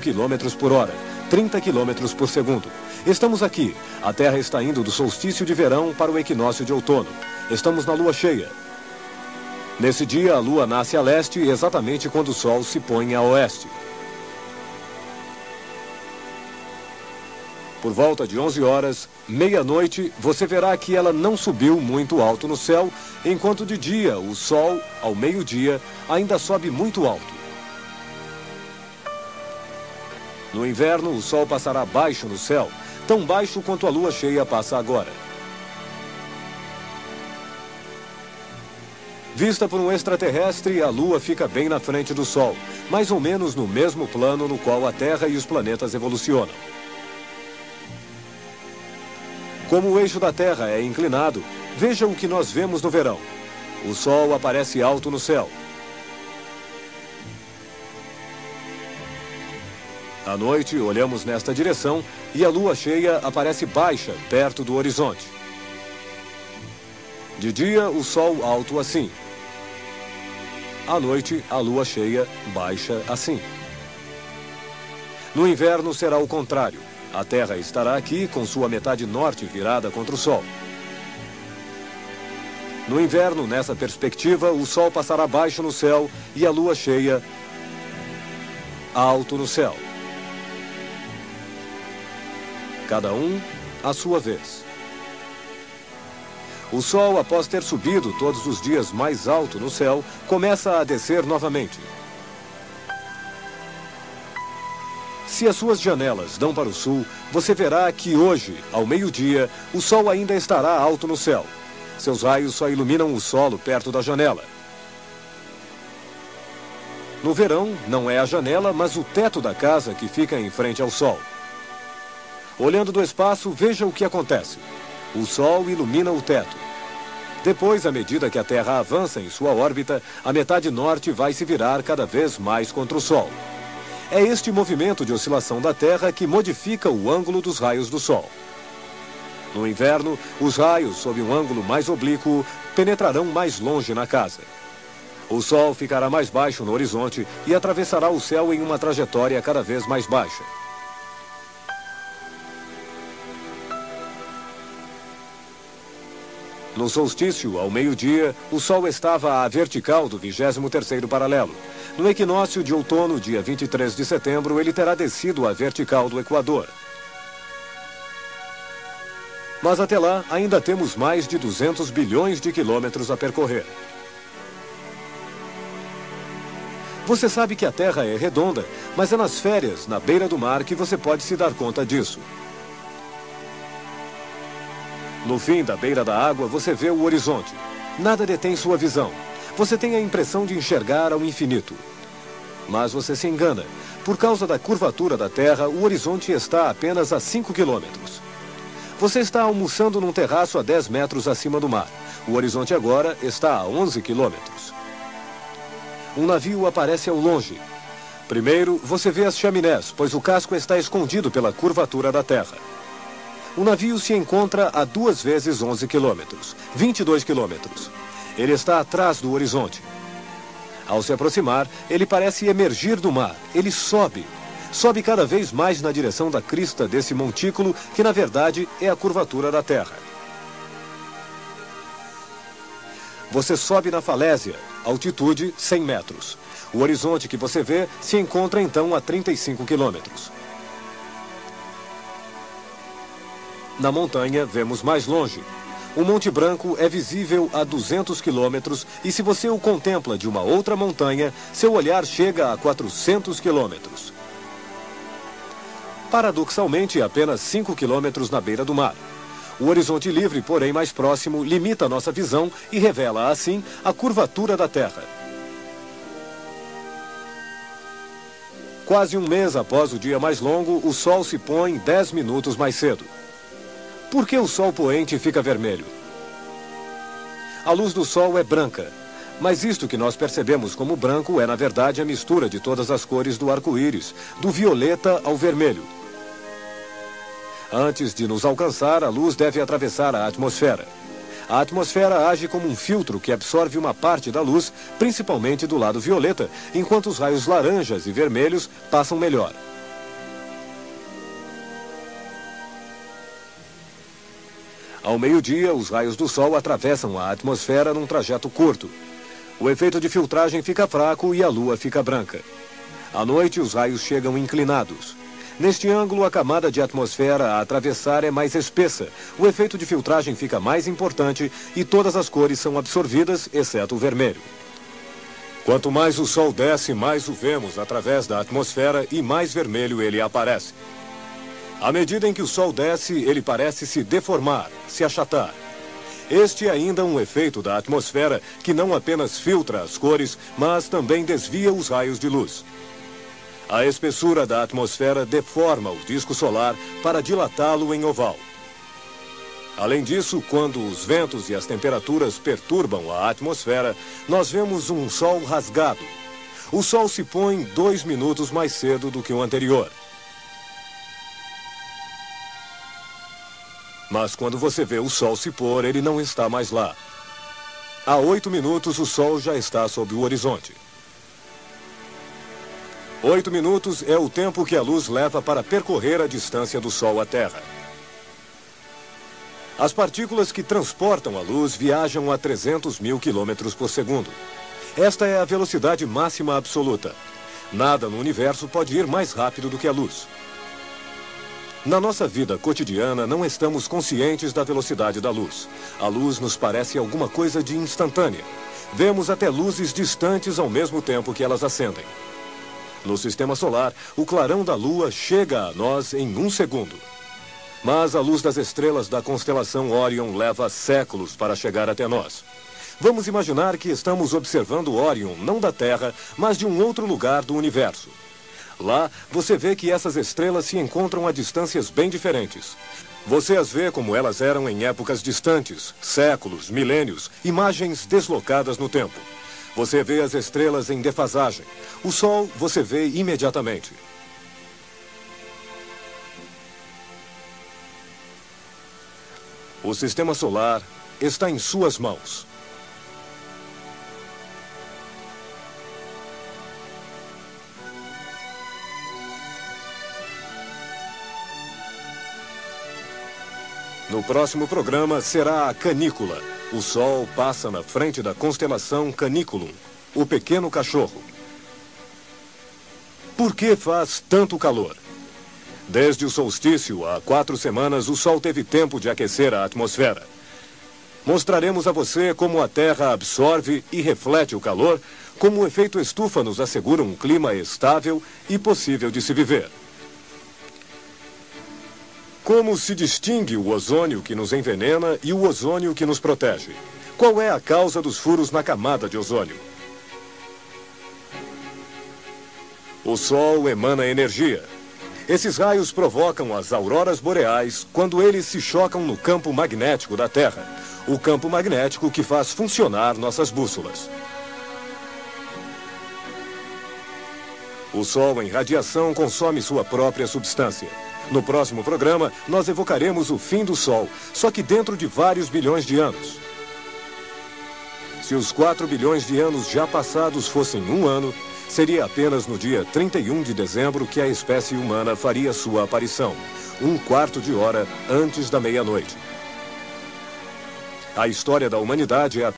quilômetros por hora, 30 quilômetros por segundo. Estamos aqui. A Terra está indo do solstício de verão para o equinócio de outono. Estamos na lua cheia. Nesse dia, a lua nasce a leste exatamente quando o sol se põe a oeste. Por volta de 11 horas, meia-noite, você verá que ela não subiu muito alto no céu, enquanto de dia o sol, ao meio-dia, ainda sobe muito alto. No inverno, o sol passará baixo no céu, tão baixo quanto a lua cheia passa agora. Vista por um extraterrestre, a lua fica bem na frente do sol, mais ou menos no mesmo plano no qual a Terra e os planetas evolucionam. Como o eixo da Terra é inclinado, veja o que nós vemos no verão. O sol aparece alto no céu. À noite, olhamos nesta direção e a lua cheia aparece baixa, perto do horizonte. De dia, o sol alto assim. À noite, a lua cheia baixa assim. No inverno será o contrário. A Terra estará aqui com sua metade norte virada contra o Sol. No inverno, nessa perspectiva, o Sol passará baixo no céu e a lua cheia alto no céu. Cada um à sua vez. O Sol, após ter subido todos os dias mais alto no céu, começa a descer novamente. Se as suas janelas dão para o sul, você verá que hoje, ao meio-dia, o Sol ainda estará alto no céu. Seus raios só iluminam o solo perto da janela. No verão, não é a janela, mas o teto da casa que fica em frente ao Sol. Olhando do espaço, veja o que acontece. O Sol ilumina o teto. Depois, à medida que a Terra avança em sua órbita, a metade norte vai se virar cada vez mais contra o Sol. É este movimento de oscilação da Terra que modifica o ângulo dos raios do Sol. No inverno, os raios, sob um ângulo mais oblíquo, penetrarão mais longe na casa. O Sol ficará mais baixo no horizonte e atravessará o céu em uma trajetória cada vez mais baixa. No solstício, ao meio-dia, o Sol estava à vertical do 23º paralelo. No equinócio de outono, dia 23 de setembro, ele terá descido à vertical do Equador. Mas até lá, ainda temos mais de 200 bilhões de quilômetros a percorrer. Você sabe que a Terra é redonda, mas é nas férias, na beira do mar, que você pode se dar conta disso. No fim da beira da água, você vê o horizonte. Nada detém sua visão. Você tem a impressão de enxergar ao infinito. Mas você se engana. Por causa da curvatura da Terra, o horizonte está apenas a 5 quilômetros. Você está almoçando num terraço a 10 metros acima do mar. O horizonte agora está a 11 quilômetros. Um navio aparece ao longe. Primeiro, você vê as chaminés, pois o casco está escondido pela curvatura da Terra. O navio se encontra a 2 vezes 11 quilômetros, 22 quilômetros. Ele está atrás do horizonte. Ao se aproximar, ele parece emergir do mar. Ele sobe. Sobe cada vez mais na direção da crista desse montículo, que na verdade é a curvatura da Terra. Você sobe na falésia, altitude 100 metros. O horizonte que você vê se encontra então a 35 quilômetros. Na montanha, vemos mais longe. O Monte Branco é visível a 200 quilômetros e se você o contempla de uma outra montanha, seu olhar chega a 400 quilômetros. Paradoxalmente, apenas 5 quilômetros na beira do mar. O horizonte livre, porém mais próximo, limita nossa visão e revela, assim, a curvatura da Terra. Quase um mês após o dia mais longo, o Sol se põe 10 minutos mais cedo. Por que o Sol poente fica vermelho? A luz do Sol é branca, mas isto que nós percebemos como branco é, na verdade, a mistura de todas as cores do arco-íris, do violeta ao vermelho. Antes de nos alcançar, a luz deve atravessar a atmosfera. A atmosfera age como um filtro que absorve uma parte da luz, principalmente do lado violeta, enquanto os raios laranjas e vermelhos passam melhor. Ao meio-dia, os raios do Sol atravessam a atmosfera num trajeto curto. O efeito de filtragem fica fraco e a Lua fica branca. À noite, os raios chegam inclinados. Neste ângulo, a camada de atmosfera a atravessar é mais espessa, o efeito de filtragem fica mais importante e todas as cores são absorvidas, exceto o vermelho. Quanto mais o Sol desce, mais o vemos através da atmosfera e mais vermelho ele aparece. À medida em que o Sol desce, ele parece se deformar, se achatar. Este é ainda um efeito da atmosfera que não apenas filtra as cores, mas também desvia os raios de luz. A espessura da atmosfera deforma o disco solar para dilatá-lo em oval. Além disso, quando os ventos e as temperaturas perturbam a atmosfera, nós vemos um Sol rasgado. O Sol se põe 2 minutos mais cedo do que o anterior. Mas quando você vê o Sol se pôr, ele não está mais lá. Há 8 minutos, o Sol já está sob o horizonte. 8 minutos é o tempo que a luz leva para percorrer a distância do Sol à Terra. As partículas que transportam a luz viajam a 300 mil quilômetros por segundo. Esta é a velocidade máxima absoluta. Nada no universo pode ir mais rápido do que a luz. Na nossa vida cotidiana, não estamos conscientes da velocidade da luz. A luz nos parece alguma coisa de instantânea. Vemos até luzes distantes ao mesmo tempo que elas acendem. No sistema solar, o clarão da Lua chega a nós em 1 segundo. Mas a luz das estrelas da constelação Órion leva séculos para chegar até nós. Vamos imaginar que estamos observando Órion não da Terra, mas de um outro lugar do universo. Lá, você vê que essas estrelas se encontram a distâncias bem diferentes. Você as vê como elas eram em épocas distantes, séculos, milênios, imagens deslocadas no tempo. Você vê as estrelas em defasagem. O Sol você vê imediatamente. O sistema solar está em suas mãos. No próximo programa será a canícula. O Sol passa na frente da constelação Caniculum, o pequeno cachorro. Por que faz tanto calor? Desde o solstício, há 4 semanas, o Sol teve tempo de aquecer a atmosfera. Mostraremos a você como a Terra absorve e reflete o calor, como o efeito estufa nos assegura um clima estável e possível de se viver. Como se distingue o ozônio que nos envenena e o ozônio que nos protege? Qual é a causa dos furos na camada de ozônio? O Sol emana energia. Esses raios provocam as auroras boreais quando eles se chocam no campo magnético da Terra, o campo magnético que faz funcionar nossas bússolas. O Sol em radiação consome sua própria substância. No próximo programa, nós evocaremos o fim do Sol, só que dentro de vários bilhões de anos. Se os 4 bilhões de anos já passados fossem 1 ano, seria apenas no dia 31 de dezembro que a espécie humana faria sua aparição, 1/4 de hora antes da meia-noite. A história da humanidade é